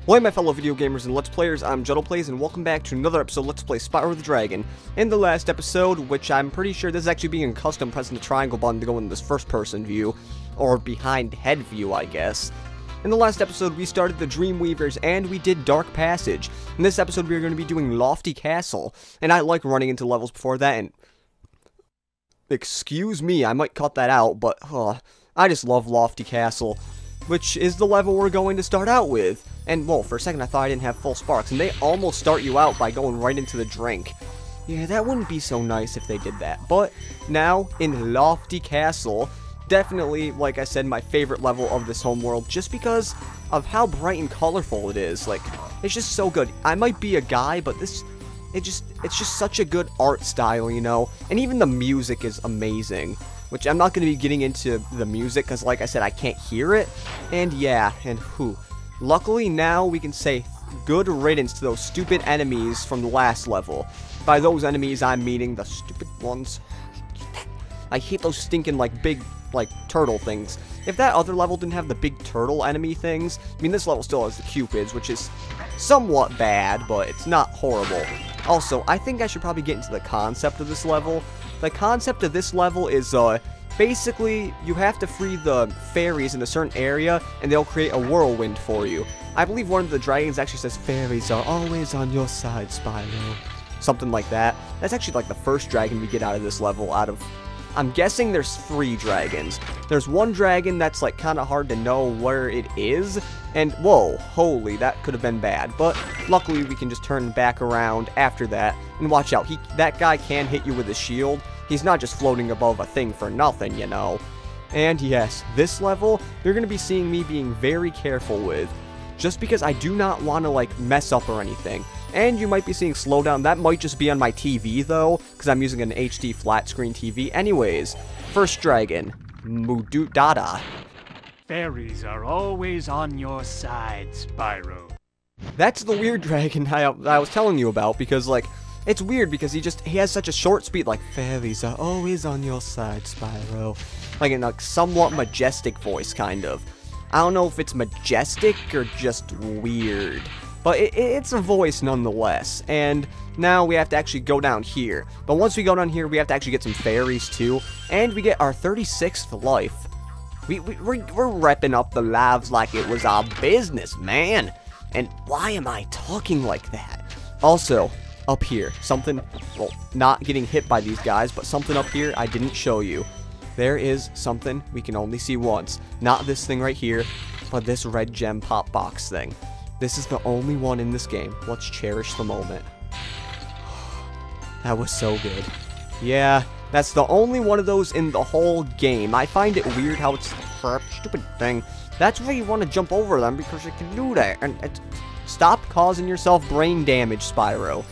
Hey my fellow video gamers and Let's Players, I'm JuddlePlays and welcome back to another episode of Let's Play Spyro the Dragon. In the last episode, which I'm pretty sure this is actually being custom, pressing the triangle button to go into this first person view, or behind head view I guess. In the last episode we started the Dreamweavers and we did Dark Passage. In this episode we are going to be doing Lofty Castle, and I like running into levels before that and... Excuse me, I might cut that out, but I just love Lofty Castle, which is the level we're going to start out with. And, well, for a second I thought I didn't have full sparks, and they almost start you out by going right into the drink. Yeah, that wouldn't be so nice if they did that. But now, in Lofty Castle, definitely, like I said, my favorite level of this homeworld, just because of how bright and colorful it is. Like, it's just so good. I might be a guy, but it's just such a good art style, you know? And even the music is amazing. Which I'm not going to be getting into the music, because like I said, I can't hear it. And yeah, and luckily now we can say good riddance to those stupid enemies from the last level. By those enemies, I'm meaning the stupid ones. I hate those stinking, like, big, like, turtle things. If that other level didn't have the big turtle enemy things, I mean, this level still has the cupids, which is somewhat bad, but it's not horrible. Also, I think I should probably get into the concept of this level. The concept of this level is, basically, you have to free the fairies in a certain area, and they'll create a whirlwind for you. I believe one of the dragons actually says, "Fairies are always on your side, Spyro." Something like that. That's actually, like, the first dragon we get out of this level, I'm guessing there's 3 dragons. There's one dragon that's, like, kind of hard to know where it is, and, whoa, holy, that could have been bad. But, luckily, we can just turn back around after that, and watch out, that guy can hit you with a shield. He's not just floating above a thing for nothing, you know. And, yes, this level, you're going to be seeing me being very careful with, just because I do not want to, like, mess up or anything. And you might be seeing slowdown. That might just be on my TV, though, because I'm using an HD flat screen TV. Anyways, first dragon, Mududada. Fairies are always on your side, Spyro. That's the weird dragon I was telling you about, because, like, it's weird because he has such a short speed, like, "Fairies are always on your side, Spyro." Like, in a somewhat majestic voice, kind of. I don't know if it's majestic or just weird. But it's a voice nonetheless, and now we have to actually go down here. But once we go down here, we have to actually get some fairies too, and we get our 36th life. We're repping up the lives like it was our business, man. And why am I talking like that? Also, up here, something, well, not getting hit by these guys, but something up here I didn't show you. There is something we can only see once. Not this thing right here, but this red gem pop box thing. This is the only one in this game. Let's cherish the moment. That was so good. Yeah, that's the only one of those in the whole game. I find it weird how it's a stupid thing. That's why you want to jump over them, because you can do that. And stop causing yourself brain damage, Spyro.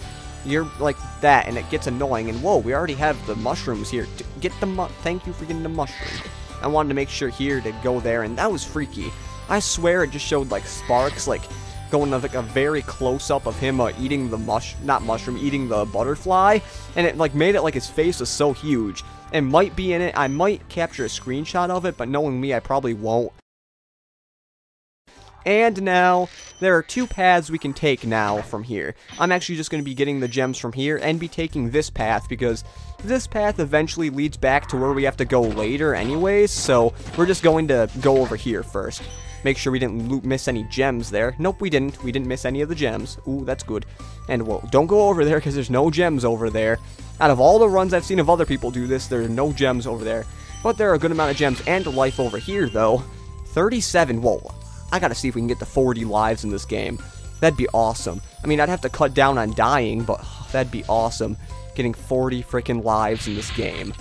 You're like that, and it gets annoying. And whoa, we already have the mushrooms here. Thank you for getting the mushroom. I wanted to make sure here to go there, and that was freaky. I swear it just showed, like, sparks, like, going to, like, a very close-up of him eating the eating the butterfly, and it, like, made it like his face was so huge. It might be in it. I might capture a screenshot of it, but knowing me, I probably won't. And now, there are 2 paths we can take now from here. I'm actually just going to be getting the gems from here and be taking this path, because this path eventually leads back to where we have to go later anyways, so we're just going to go over here first. Make sure we didn't miss any gems there. Nope, we didn't. We didn't miss any of the gems. Ooh, that's good. And, well, don't go over there, because there's no gems over there. Out of all the runs I've seen of other people do this, there are no gems over there. But there are a good amount of gems and life over here, though. 37. Whoa. I gotta see if we can get to 40 lives in this game. That'd be awesome. I mean, I'd have to cut down on dying, but that'd be awesome. Getting 40 freaking lives in this game.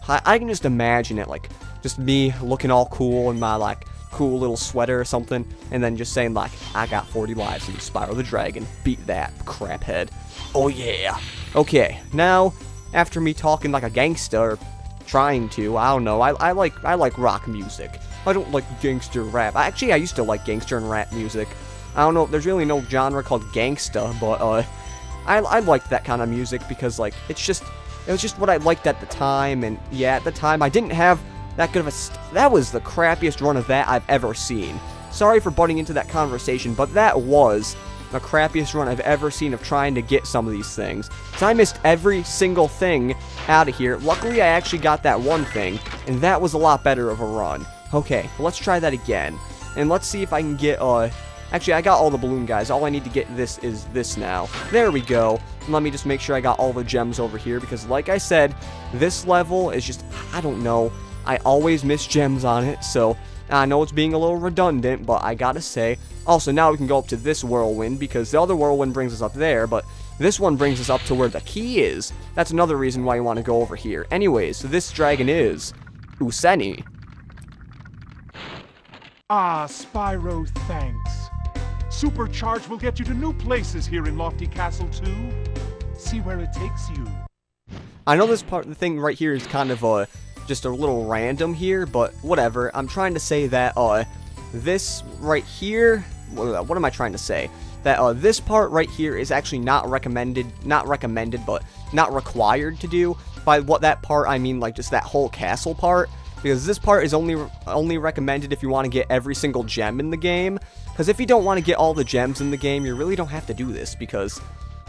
I can just imagine it, like, just me looking all cool in my, like, cool little sweater or something, and then just saying, like, "I got 40 lives in Spyro the Dragon. Beat that, craphead." Oh yeah. Okay, now, after me talking like a gangster, trying to, I don't know, I like rock music. I don't like gangster rap. Actually, I used to like gangster and rap music. I don't know, there's really no genre called gangsta, but, I liked that kind of music because, like, it was just what I liked at the time, and yeah, at the time, I didn't have that good of that was the crappiest run of that I've ever seen. sorry for butting into that conversation, but that was the crappiest run I've ever seen of trying to get some of these things. So I missed every single thing out of here. Luckily, I actually got that one thing, and that was a lot better of a run. Okay, let's try that again. And let's see if I can get, actually, I got all the balloon guys. All I need to get is this now. There we go. Let me just make sure I got all the gems over here, because like I said, this level is just, I don't know. I always miss gems on it, so I know it's being a little redundant, but I gotta say. Also, now we can go up to this whirlwind, because the other whirlwind brings us up there, but this one brings us up to where the key is. That's another reason why you want to go over here. Anyways, so this dragon is Useni. Ah, Spyro, thanks. Supercharge will get you to new places here in Lofty Castle, too. See where it takes you. I know this part, the thing right here is kind of, just a little random here, but whatever. I'm trying to say that, this right here, what am I trying to say? That, this part right here is actually not recommended, but not required to do. By what that part, I mean, like, just that whole castle part. Because this part is only recommended if you want to get every single gem in the game. Because if you don't want to get all the gems in the game, you really don't have to do this, because,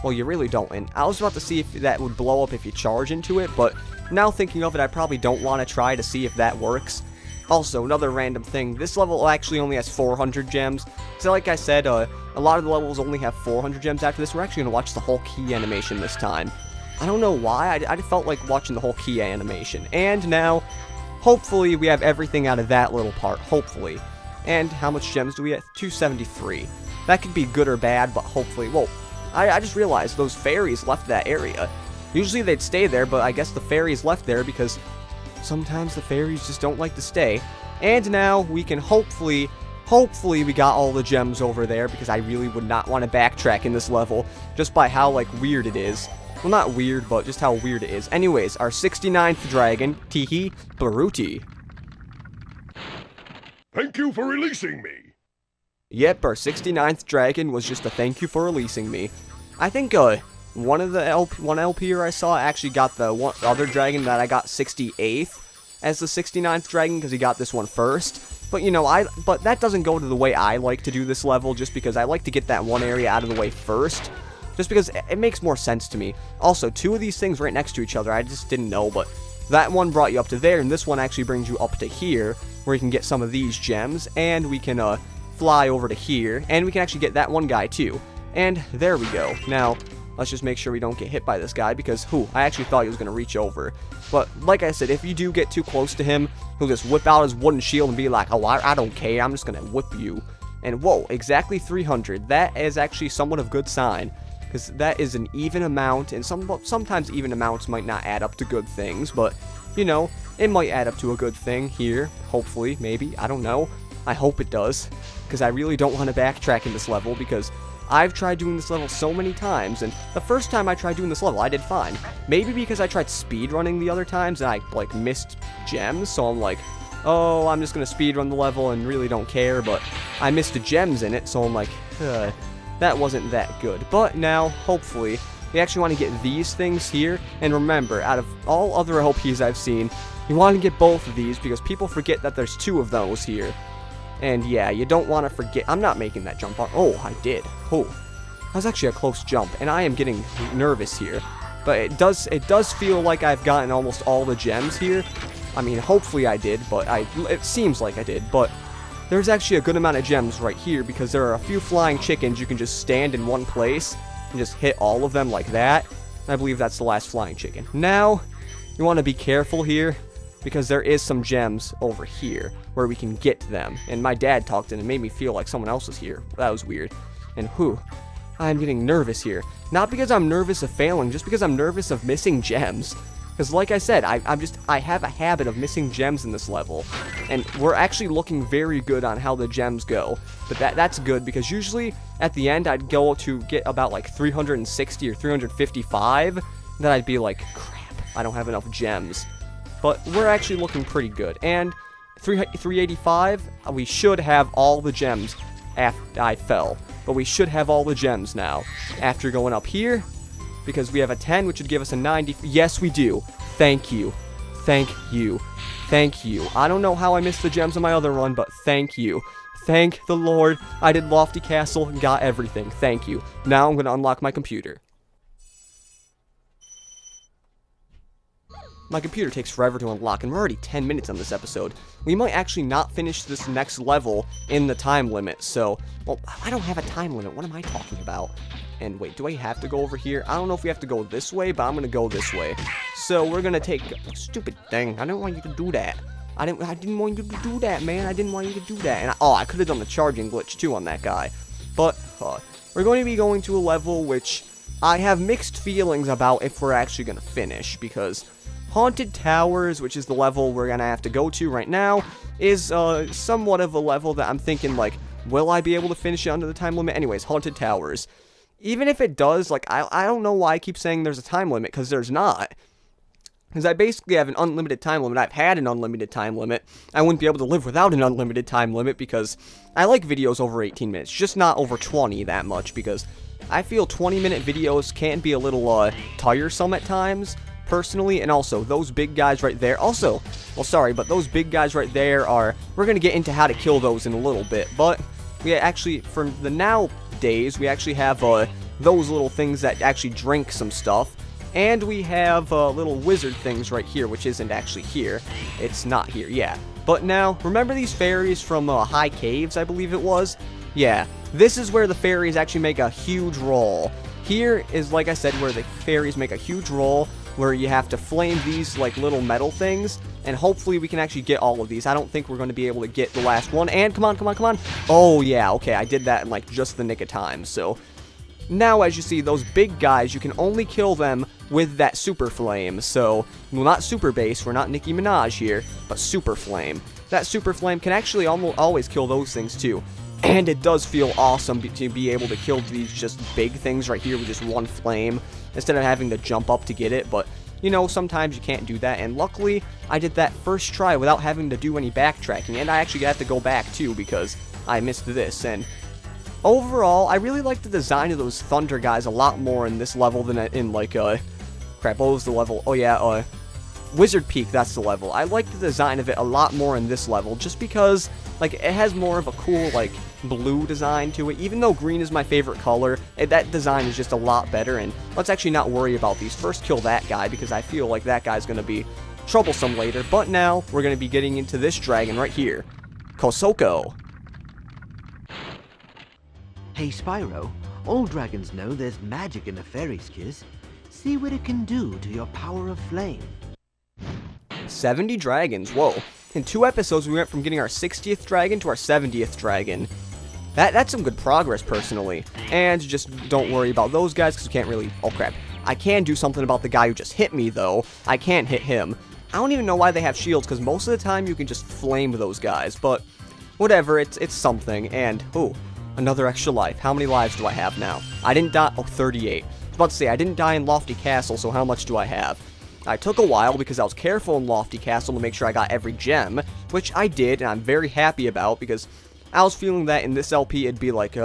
well, you really don't. And I was about to see if that would blow up if you charge into it, but now thinking of it, I probably don't want to try to see if that works. Also, another random thing, this level actually only has 400 gems. So like I said, a lot of the levels only have 400 gems after this. We're actually going to watch the whole key animation this time. I don't know why, I felt like watching the whole key animation. And now, hopefully, we have everything out of that little part, hopefully. And how much gems do we have? 273. That could be good or bad, but hopefully, well, I just realized those fairies left that area. Usually they'd stay there, but I guess the fairies left there because sometimes the fairies just don't like to stay. And now we can hopefully we got all the gems over there, because I really would not want to backtrack in this level just by how, like, weird it is. Well, not weird, but just how weird it is. Anyways, our 69th dragon, Tihi Baruti. Thank you for releasing me. Yep, our 69th dragon was just a thank you for releasing me. I think, one LPer I saw actually got the other dragon that I got 68th as the 69th dragon, because he got this one first. But, you know, but that doesn't go to the way I like to do this level, just because I like to get that one area out of the way first. Just because it makes more sense to me. Also, two of these things right next to each other, I just didn't know, but that one brought you up to there, and this one actually brings you up to here, where you can get some of these gems, and we can, fly over to here, and we can actually get that one guy, too. And there we go. Now, let's just make sure we don't get hit by this guy, because, I actually thought he was going to reach over. But, like I said, if you do get too close to him, he'll just whip out his wooden shield and be like, oh, I don't care, I'm just going to whip you. And, whoa, exactly 300. That is actually somewhat of good sign, because that is an even amount, and sometimes even amounts might not add up to good things, but, you know, it might add up to a good thing here, hopefully, maybe, I don't know. I hope it does, because I really don't want to backtrack in this level, because I've tried doing this level so many times, and the first time I tried doing this level, I did fine. Maybe because I tried speedrunning the other times, and I, like, missed gems, so I'm like, oh, I'm just going to speedrun the level and really don't care, but I missed the gems in it, so I'm like, that wasn't that good. But now, hopefully, we actually want to get these things here, and remember, out of all other LPs I've seen, you want to get both of these, because people forget that there's two of those here. And yeah, you don't want to forget. I'm not making that jump. Oh, I did. Oh, that was actually a close jump, and I am getting nervous here. But it does feel like I've gotten almost all the gems here. I mean, hopefully I did, but it seems like I did. But there's actually a good amount of gems right here, because there are a few flying chickens. You can just stand in one place and just hit all of them like that. I believe that's the last flying chicken. Now, you want to be careful here, because there is some gems over here where we can get them. And my dad talked and it made me feel like someone else was here. That was weird. And I'm getting nervous here. Not because I'm nervous of failing, just because I'm nervous of missing gems. Because like I said, I have a habit of missing gems in this level. And we're actually looking very good on how the gems go. But that's good, because usually at the end I'd go to get about like 360 or 355. Then I'd be like, crap, I don't have enough gems. But we're actually looking pretty good. And 385, we should have all the gems after I fell. But we should have all the gems now. After going up here, because we have a 10, which would give us a 90. Yes, we do. Thank you. Thank you. Thank you. I don't know how I missed the gems on my other run, but thank you. Thank the Lord. I did Lofty Castle and got everything. Thank you. Now I'm going to unlock my computer. My computer takes forever to unlock, and we're already 10 minutes on this episode. We might actually not finish this next level in the time limit, so... Well, I don't have a time limit. What am I talking about? And wait, do I have to go over here? I don't know if we have to go this way, but I'm going to go this way. So we're going to take... Stupid thing. I didn't want you to do that. I didn't want you to do that, man. I didn't want you to do that. And I could have done the charging glitch, too, on that guy. But, we're going to be going to a level which I have mixed feelings about if we're actually going to finish, because... Haunted Towers, which is the level we're gonna have to go to right now, is somewhat of a level that I'm thinking, like, will I be able to finish it under the time limit? Anyways, Haunted Towers. Even if it does, like, I don't know why I keep saying there's a time limit, because there's not. Because I basically have an unlimited time limit. I've had an unlimited time limit. I wouldn't be able to live without an unlimited time limit, because I like videos over 18 minutes, just not over 20 that much, because I feel 20-minute videos can be a little tiresome at times, personally. And also, those big guys right there, also, well, sorry, but those big guys right there are, we're going to get into how to kill those in a little bit, but we actually, for the nowadays, we actually have those little things that actually drink some stuff, and we have little wizard things right here, which isn't actually here. It's not here, yeah. But now, remember these fairies from High Caves, I believe it was? Yeah, this is where the fairies actually make a huge role. Here is, like I said, where the fairies make a huge role, where you have to flame these, like, little metal things, and hopefully we can actually get all of these. I don't think we're going to be able to get the last one, and come on, come on, come on. Oh, yeah, okay, I did that in, like, just the nick of time, so... Now, as you see, those big guys, you can only kill them with that super flame, so... Well, not super base, we're not Nicki Minaj here, but super flame. That super flame can actually almost always kill those things, too. And it does feel awesome to be able to kill these just big things right here with just one flame, instead of having to jump up to get it, but, you know, sometimes you can't do that, and luckily, I did that first try without having to do any backtracking, and I actually got to go back, too, because I missed this, and overall, I really like the design of those thunder guys a lot more in this level than in, like, crap, what was the level? Oh, yeah, Wizard Peak, that's the level. I like the design of it a lot more in this level, just because, like, it has more of a cool, like, blue design to it. Even though green is my favorite color, that design is just a lot better, and let's actually not worry about these. First, kill that guy, because I feel like that guy's going to be troublesome later, but now, we're going to be getting into this dragon right here. Kosoko. Hey, Spyro, all dragons know there's magic in a fairy's kiss. See what it can do to your power of flame. 70 dragons, whoa. In 2 episodes, we went from getting our 60th dragon to our 70th dragon. That's some good progress, personally. And just don't worry about those guys, because you can't really... Oh, crap. I can do something about the guy who just hit me, though. I can't hit him. I don't even know why they have shields, because most of the time you can just flame those guys. But, whatever, it's something. And, ooh, another extra life. How many lives do I have now? I didn't die... Oh, 38. I was about to say, I didn't die in Lofty Castle, so how much do I have? I took a while because I was careful in Lofty Castle to make sure I got every gem, which I did, and I'm very happy about, because I was feeling that in this LP it'd be like,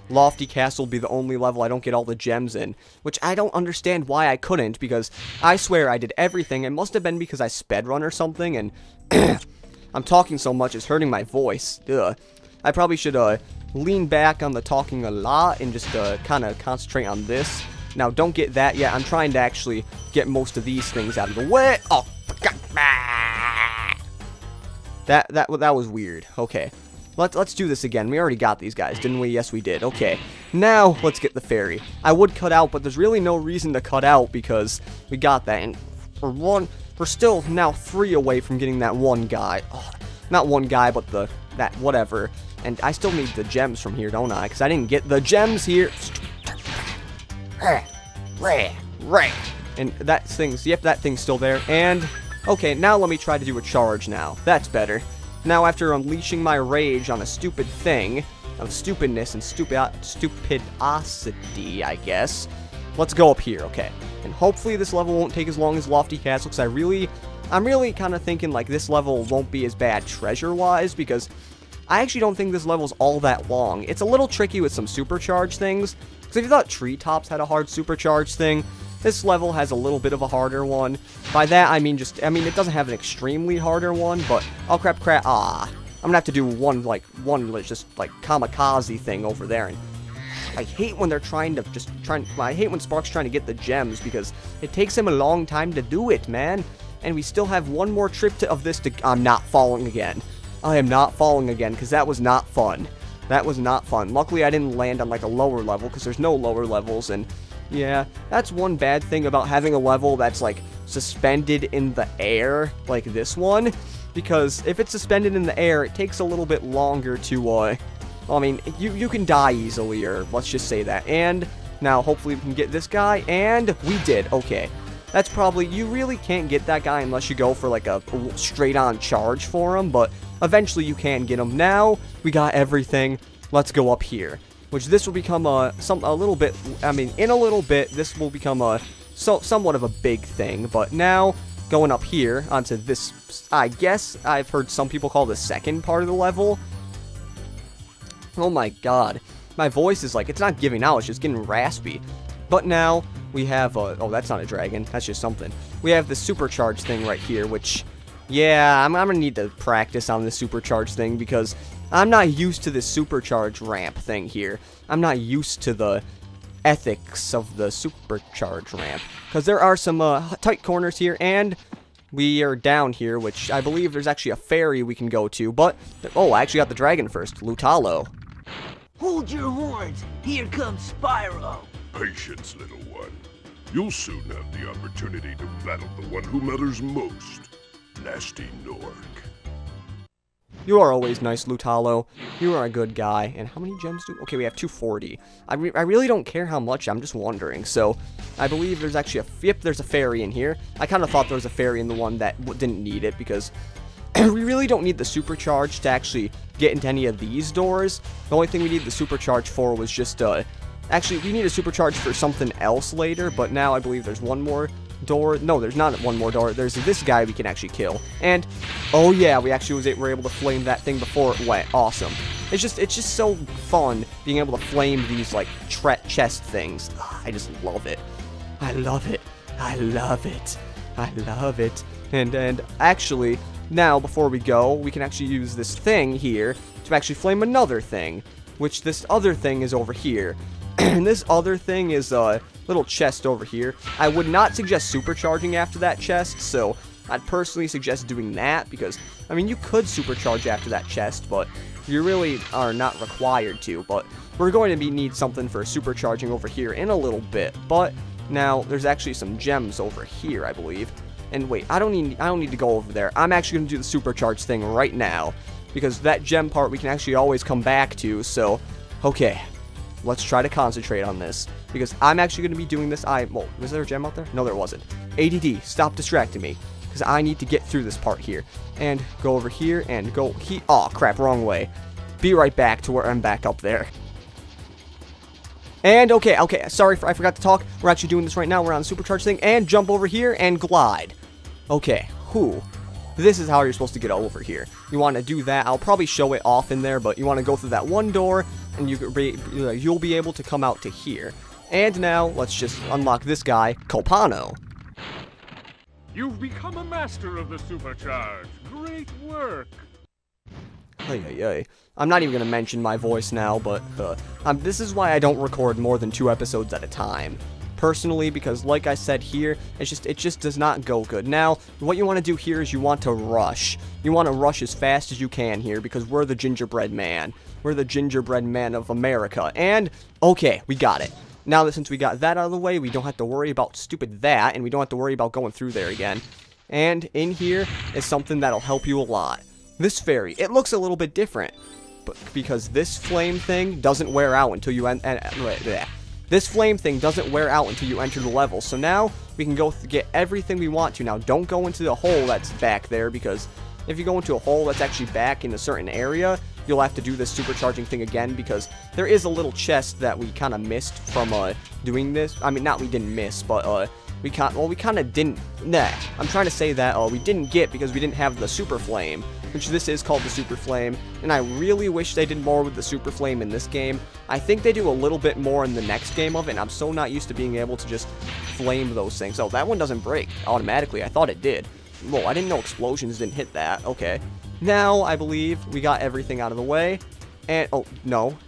Lofty Castle would be the only level I don't get all the gems in, which I don't understand why I couldn't, because I swear I did everything. It must have been because I spedrun or something, and I'm talking so much it's hurting my voice. Ugh. I probably should lean back on the talking a lot and just kind of concentrate on this. Now, don't get that yet. I'm trying to actually get most of these things out of the way. Oh, God. That was weird. Okay. Let's do this again. We already got these guys, didn't we? Yes, we did. Okay. Now, let's get the fairy. I would cut out, but there's really no reason to cut out because we got that. And we're still now 3 away from getting that one guy. Oh, not one guy, but that whatever. And I still need the gems from here, don't I? Because I didn't get the gems here. And that thing's, yep, that thing's still there. And, okay, now let me try to do a charge now. That's better. Now, after unleashing my rage on a stupid thing of stupidness and stupidosity, I guess, let's go up here, okay. And hopefully this level won't take as long as Lofty Castle, because I'm really kind of thinking, like, this level won't be as bad treasure-wise, because I actually don't think this level's all that long. It's a little tricky with some supercharge things. Because if you thought Treetops had a hard supercharge thing, this level has a little bit of a harder one. By that, I mean it doesn't have an extremely harder one, but, oh crap, I'm gonna have to do one just like kamikaze thing over there. And I hate when they're I hate when Spark's trying to get the gems because it takes him a long time to do it, man. And we still have one more trip of this to... I'm not falling again. I am not falling again because that was not fun. That was not fun. Luckily, I didn't land on like a lower level because there's no lower levels. And yeah, that's one bad thing about having a level that's like suspended in the air like this one. Because if it's suspended in the air, it takes a little bit longer to, I mean, you can die easily, or let's just say that. And now, hopefully, we can get this guy, and we did. Okay. That's probably, you really can't get that guy unless you go for like a straight-on charge for him, but eventually you can get him. Now, we got everything. Let's go up here, which this will become a little bit, I mean, in a little bit, this will become somewhat of a big thing, but now, going up here onto this, I guess I've heard some people call the second part of the level. Oh my god, my voice is like, it's not giving out, it's just getting raspy. But now, we have, oh, that's not a dragon, that's just something. We have the supercharge thing right here, which, yeah, I'm gonna need to practice on the supercharge thing, because I'm not used to this supercharge ramp thing here. I'm not used to the ethics of the supercharge ramp, because there are some tight corners here, and we are down here, which I believe there's actually a ferry we can go to, but, oh, I actually got the dragon first, Lutalo. Hold your horns! Here comes Spyro! Patience, little one. You'll soon have the opportunity to battle the one who matters most, Nasty Nork. You are always nice, Lutalo. You are a good guy. And how many gems do... Okay, we have 240. I really don't care how much, I'm just wondering. So, I believe there's actually yep, there's a ferry in here. I kind of thought there was a ferry in the one that didn't need it, because we really don't need the supercharge to actually get into any of these doors. The only thing we need the supercharge for was just, actually, we need a supercharge for something else later, but now I believe there's one more door. No, there's not one more door. There's this guy we can actually kill. And, oh yeah, we actually were able to flame that thing before it went. Awesome. It's just so fun being able to flame these, like, chest things. I just love it. I love it. I love it. I love it. And actually, now, before we go, we can actually use this thing here to actually flame another thing, which this other thing is over here. And this other thing is a little chest over here. I would not suggest supercharging after that chest, so I'd personally suggest doing that, because, I mean, you could supercharge after that chest, but you really are not required to. But we're going to need something for supercharging over here in a little bit. But now, there's actually some gems over here, I believe. And wait, I don't need to go over there. I'm actually going to do the supercharge thing right now, because that gem part we can actually always come back to, so, okay. Let's try to concentrate on this, because I'm actually going to be doing this. Well, was there a gem out there? No, there wasn't. ADD, stop distracting me, because I need to get through this part here. And go over here, and go oh, crap, wrong way. Be right back to where I'm back up there. And, okay, sorry, I forgot to talk. We're actually doing this right now. We're on the supercharge thing, and jump over here, and glide. Okay, this is how you're supposed to get over here. You want to do that. I'll probably show it off in there, but you want to go through that one door, and you'll be able to come out to here. And now, let's just unlock this guy, Copano. You've become a master of the supercharge. Great work. I'm not even going to mention my voice now, but this is why I don't record more than 2 episodes at a time. Personally, because like I said here, it just does not go good. Now, what you want to do here is you want to rush. You want to rush as fast as you can here, because we're the gingerbread man. We're the gingerbread man of America. And, okay, we got it. Now that since we got that out of the way, we don't have to worry about stupid that, and we don't have to worry about going through there again. And in here is something that'll help you a lot. This ferry, it looks a little bit different, but because this flame thing doesn't wear out until you This flame thing doesn't wear out until you enter the level. So now we can go get everything we want to. Now, don't go into the hole that's back there, because if you go into a hole that's actually back in a certain area, you'll have to do this supercharging thing again, because there is a little chest that we kind of missed from doing this. I mean, not we didn't miss, but we kind of didn't. I'm trying to say that we didn't get because we didn't have the super flame, which this is called the super flame, and I really wish they did more with the super flame in this game. I think they do a little bit more in the next game of it, and I'm so not used to being able to just flame those things. Oh, that one doesn't break automatically. I thought it did. Well, I didn't know explosions didn't hit that. Okay. Now, I believe we got everything out of the way. And, oh, no.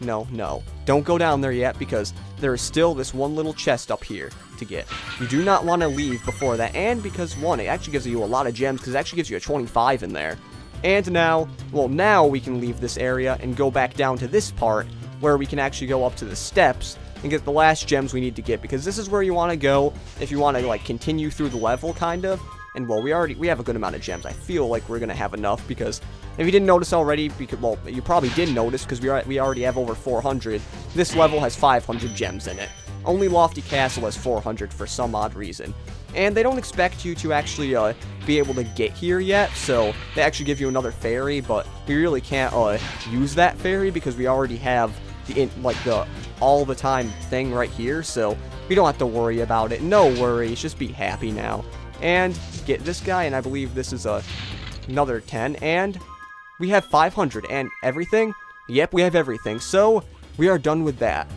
Don't go down there yet, because there is still this one little chest up here to get. You do not want to leave before that, and because, one, it actually gives you a lot of gems, because it actually gives you a 25 in there. And now, well, now we can leave this area and go back down to this part, where we can actually go up to the steps and get the last gems we need to get, because this is where you want to go if you want to, like, continue through the level, kind of. And, well, we have a good amount of gems. I feel like we're going to have enough, because if you didn't notice already, because, well, you probably did notice, because we already have over 400. This level has 500 gems in it. Only Lofty Castle has 400 for some odd reason. And they don't expect you to actually be able to get here yet, so they actually give you another ferry, but we really can't use that ferry, because we already have the all the time thing right here, so we don't have to worry about it. No worries, just be happy now. And get this guy, and I believe this is another 10, and we have 500 and everything. Yep, we have everything, so we are done with that.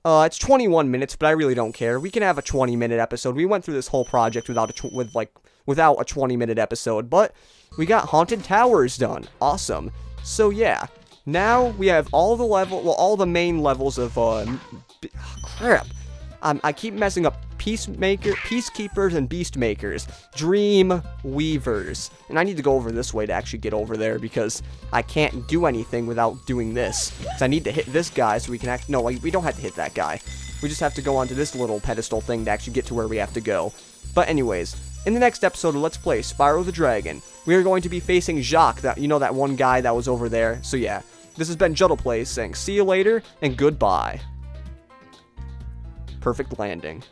It's 21 minutes, but I really don't care. We can have a 20-minute episode. We went through this whole project without a 20-minute episode, but we got Haunted Towers done. Awesome. So yeah, now we have all the main levels of crap. I keep messing up. Peacekeepers and Beastmakers, Dream Weavers, and I need to go over this way to actually get over there, because I can't do anything without doing this, because I need to hit this guy so we can no, we don't have to hit that guy, we just have to go onto this little pedestal thing to actually get to where we have to go. But anyways, in the next episode of Let's Play Spyro the Dragon, we are going to be facing Jacques, that one guy that was over there. So yeah, this has been JuddlePlays saying see you later and goodbye. Perfect landing.